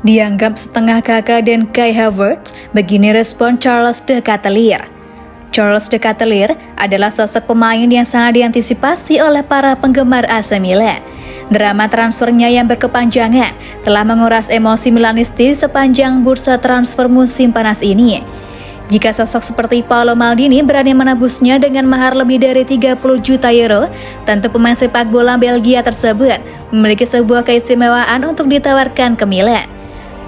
Dianggap setengah kakak dan Kai Havertz, begini respon Charles De Ketelaere. Charles De Ketelaere adalah sosok pemain yang sangat diantisipasi oleh para penggemar AC Milan. Drama transfernya yang berkepanjangan telah menguras emosi Milanisti sepanjang bursa transfer musim panas ini. Jika sosok seperti Paolo Maldini berani menebusnya dengan mahar lebih dari 30 juta euro, tentu pemain sepak bola Belgia tersebut memiliki sebuah keistimewaan untuk ditawarkan ke Milan.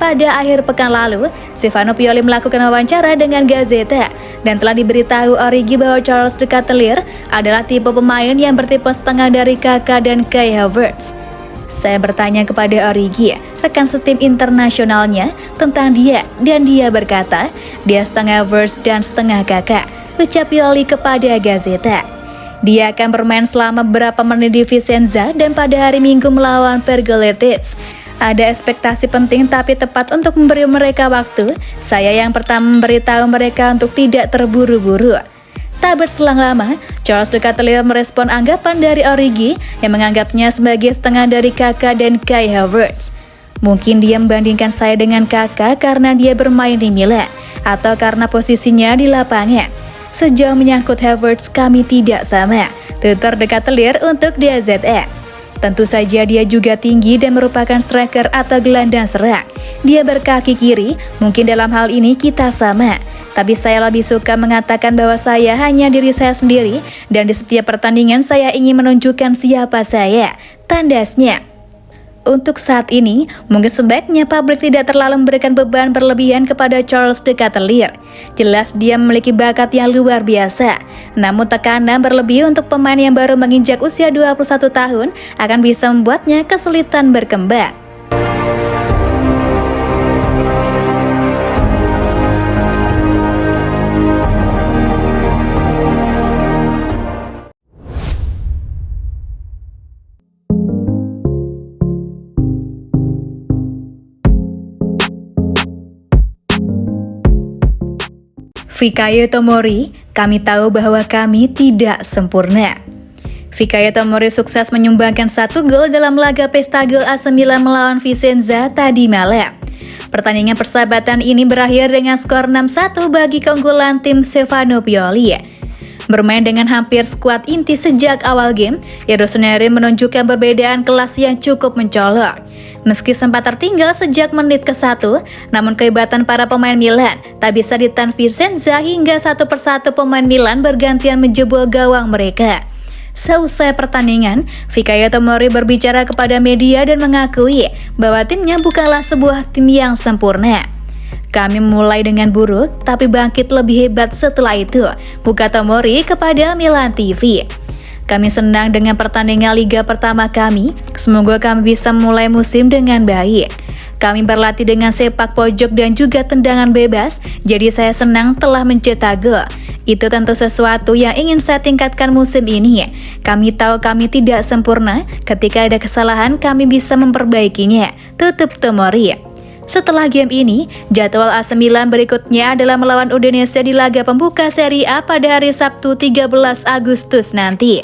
Pada akhir pekan lalu, Stefano Pioli melakukan wawancara dengan Gazzetta dan telah diberitahu Origi bahwa Charles De Ketelaere adalah tipe pemain yang bertipe setengah dari kakak dan Kai Havertz. Saya bertanya kepada Origi, rekan setim internasionalnya, tentang dia, dan dia berkata, dia setengah Havertz dan setengah kakak, ucap Pioli kepada Gazzetta. Dia akan bermain selama beberapa menit di Vicenza dan pada hari Minggu melawan Pergoletic. Ada ekspektasi penting tapi tepat untuk memberi mereka waktu. Saya yang pertama memberitahu mereka untuk tidak terburu-buru. Tak berselang lama, Charles De Ketelaere merespon anggapan dari Origi yang menganggapnya sebagai setengah dari kakak dan Kai Havertz. Mungkin dia membandingkan saya dengan kakak karena dia bermain di Milan atau karena posisinya di lapangan. Sejauh menyangkut Havertz, kami tidak sama, tutur De Ketelaere untuk DAZN. Tentu saja dia juga tinggi dan merupakan striker atau gelandang serang. Dia berkaki kiri, mungkin dalam hal ini kita sama. Tapi saya lebih suka mengatakan bahwa saya hanya diri saya sendiri dan di setiap pertandingan saya ingin menunjukkan siapa saya, tandasnya. Untuk saat ini, mungkin sebaiknya publik tidak terlalu memberikan beban berlebihan kepada Charles De Ketelaere. Jelas dia memiliki bakat yang luar biasa. Namun tekanan berlebih untuk pemain yang baru menginjak usia 21 tahun akan bisa membuatnya kesulitan berkembang. Fikayo Tomori, kami tahu bahwa kami tidak sempurna. Fikayo Tomori sukses menyumbangkan 1 gol dalam laga pesta gol AC Milan melawan Vicenza tadi malam. Pertandingan persahabatan ini berakhir dengan skor 6-1 bagi keunggulan tim Stefano Pioli. Bermain dengan hampir skuad inti sejak awal game, Rossoneri menunjukkan perbedaan kelas yang cukup mencolok. Meski sempat tertinggal sejak menit ke-1, namun kehebatan para pemain Milan tak bisa ditahan Vicenza hingga satu persatu pemain Milan bergantian menjebol gawang mereka. Seusai pertandingan, Fikayo Tomori berbicara kepada media dan mengakui bahwa timnya bukanlah sebuah tim yang sempurna. Kami mulai dengan buruk, tapi bangkit lebih hebat setelah itu, buka Tomori kepada Milan TV. Kami senang dengan pertandingan liga pertama kami, semoga kami bisa mulai musim dengan baik. Kami berlatih dengan sepak pojok dan juga tendangan bebas, jadi saya senang telah mencetak gol. Itu tentu sesuatu yang ingin saya tingkatkan musim ini. Kami tahu kami tidak sempurna, ketika ada kesalahan kami bisa memperbaikinya, tutup Tomori. Setelah game ini, jadwal AC Milan berikutnya adalah melawan Udinese di laga pembuka Serie A pada hari Sabtu 13 Agustus nanti.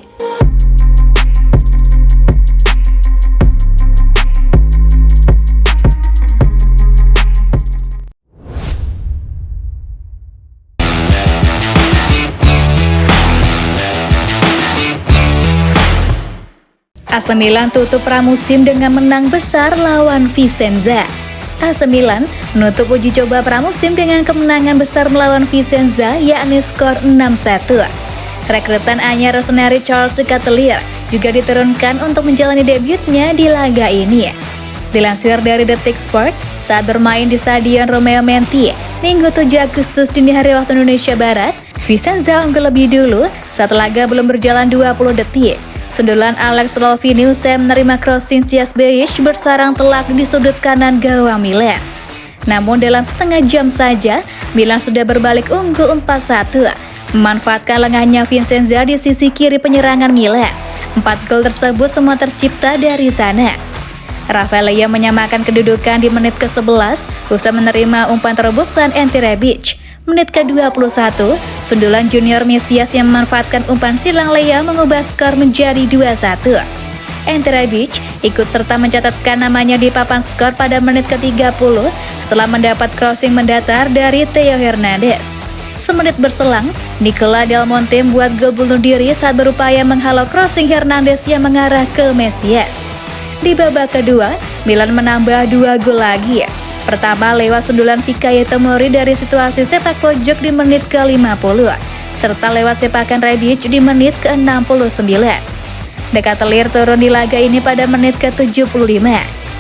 AC Milan tutup pramusim dengan menang besar lawan Vicenza. AC Milan menutup uji coba pramusim dengan kemenangan besar melawan Vicenza, yakni skor 6-1. Rekrutan anyar Rossoneri Charles De Ketelaere juga diturunkan untuk menjalani debutnya di laga ini. Dilansir dari Detik Sport, saat bermain di Stadion Romeo Menti, Minggu 7 Agustus dini hari waktu Indonesia Barat, Vicenza unggul lebih dulu saat laga belum berjalan 20 detik. Sundulan Alex Lovini usai menerima crossing Cias Beich bersarang telak di sudut kanan gawang Milan. Namun dalam setengah jam saja, Milan sudah berbalik unggul 4-1, memanfaatkan lengahnya Vicenza di sisi kiri penyerangan Milan. 4 gol tersebut semua tercipta dari sana. Rafael Leao menyamakan kedudukan di menit ke-11 usai menerima umpan terobosan Ante Rebic. Menit ke-21, sundulan Junior Mesias yang memanfaatkan umpan silang Leao mengubah skor menjadi 2-1. Ante Rebic ikut serta mencatatkan namanya di papan skor pada menit ke-30 setelah mendapat crossing mendatar dari Theo Hernandez. Semenit berselang, Nicola Del Monte membuat gol bunuh diri saat berupaya menghalau crossing Hernandez yang mengarah ke Mesias. Di babak kedua, Milan menambah 2 gol lagi. Pertama lewat sundulan Fikayo Tomori dari situasi sepak pojok di menit ke-50, serta lewat sepakan Rebic di menit ke-69. De Ketelaere turun di laga ini pada menit ke-75.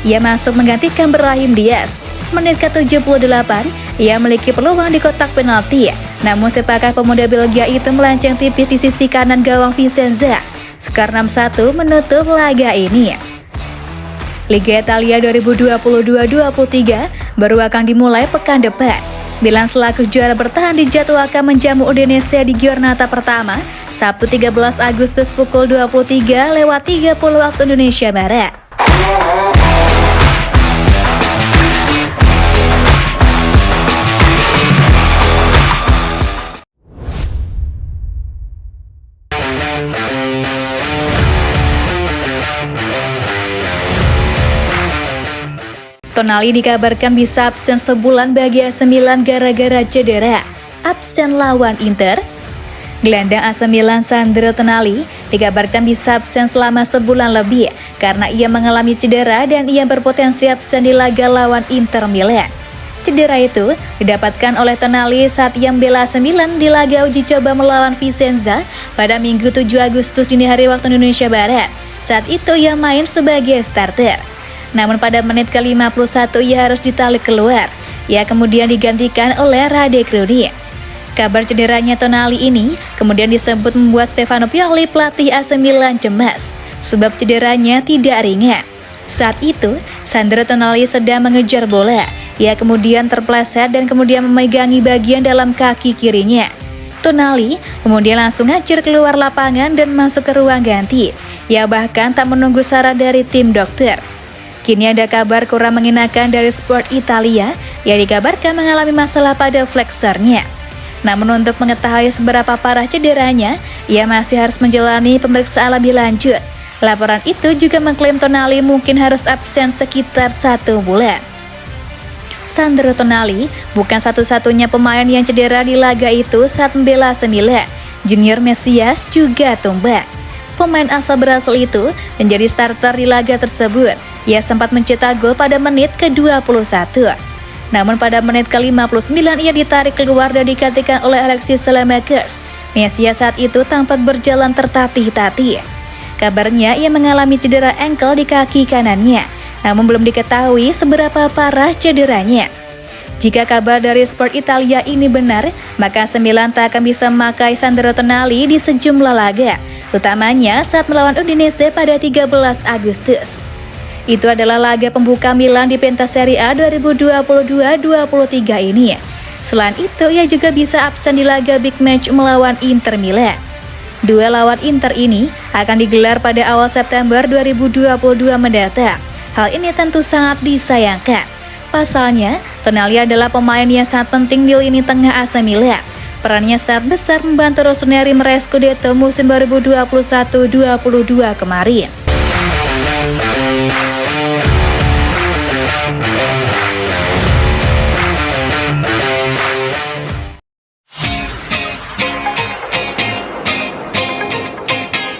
Ia masuk menggantikan Brahim Diaz. Menit ke-78, ia memiliki peluang di kotak penalti. Namun sepakan pemuda Belgia itu melenceng tipis di sisi kanan gawang Vicenza. Skor 6-1 menutup laga ini. Liga Italia 2022-23 baru akan dimulai pekan depan. Milan selaku juara bertahan dijadwalkan menjamu Udinese di giornata pertama, Sabtu 13 Agustus pukul 23:30 waktu Indonesia Barat. Tonali dikabarkan bisa absen sebulan bagi AC Milan gara-gara cedera. Absen lawan Inter. Gelandang AC Milan Sandro Tonali dikabarkan bisa absen selama sebulan lebih karena ia mengalami cedera dan ia berpotensi absen di laga lawan Inter Milan. Cedera itu didapatkan oleh Tonali saat ia membela AC Milan di laga uji coba melawan Vicenza pada Minggu 7 Agustus dini hari waktu Indonesia Barat. Saat itu ia main sebagai starter. Namun pada menit ke-51 ia harus ditarik keluar. Ia kemudian digantikan oleh Radek Rudi. Kabar cederanya Tonali ini kemudian disebut membuat Stefano Pioli pelatih AC Milan cemas, sebab cederanya tidak ringan. Saat itu, Sandro Tonali sedang mengejar bola. Ia kemudian terpleset dan kemudian memegangi bagian dalam kaki kirinya. Tonali kemudian langsung ngacir keluar lapangan dan masuk ke ruang ganti. Ia bahkan tak menunggu saran dari tim dokter. Kini ada kabar kurang mengenakan dari Sport Italia yang dikabarkan mengalami masalah pada flexornya. Namun untuk mengetahui seberapa parah cederanya, ia masih harus menjalani pemeriksaan lebih lanjut. Laporan itu juga mengklaim Tonali mungkin harus absen sekitar 1 bulan. Sandro Tonali bukan satu-satunya pemain yang cedera di laga itu saat membela AC Milan. Junior Mesias juga tumbang. Pemain asal Brasil itu menjadi starter di laga tersebut. Ia sempat mencetak gol pada menit ke-21. Namun pada menit ke-59 ia ditarik keluar dan digantikan oleh Alexis Saelemaekers. Mesias saat itu tampak berjalan tertatih-tatih. Kabarnya ia mengalami cedera ankle di kaki kanannya, namun belum diketahui seberapa parah cederanya. Jika kabar dari Sport Italia ini benar, maka AC Milan tak akan bisa memakai Sandro Tonali di sejumlah laga, utamanya saat melawan Udinese pada 13 Agustus. Itu adalah laga pembuka Milan di pentas Serie A 2022-23 ini. Selain itu, ia juga bisa absen di laga big match melawan Inter Milan. Duel lawan Inter ini akan digelar pada awal September 2022 mendatang. Hal ini tentu sangat disayangkan. Pasalnya, Tonali adalah pemain yang sangat penting di lini tengah AC Milan. Perannya sangat besar membantu Rossoneri meraih Scudetto musim 2021-22 kemarin.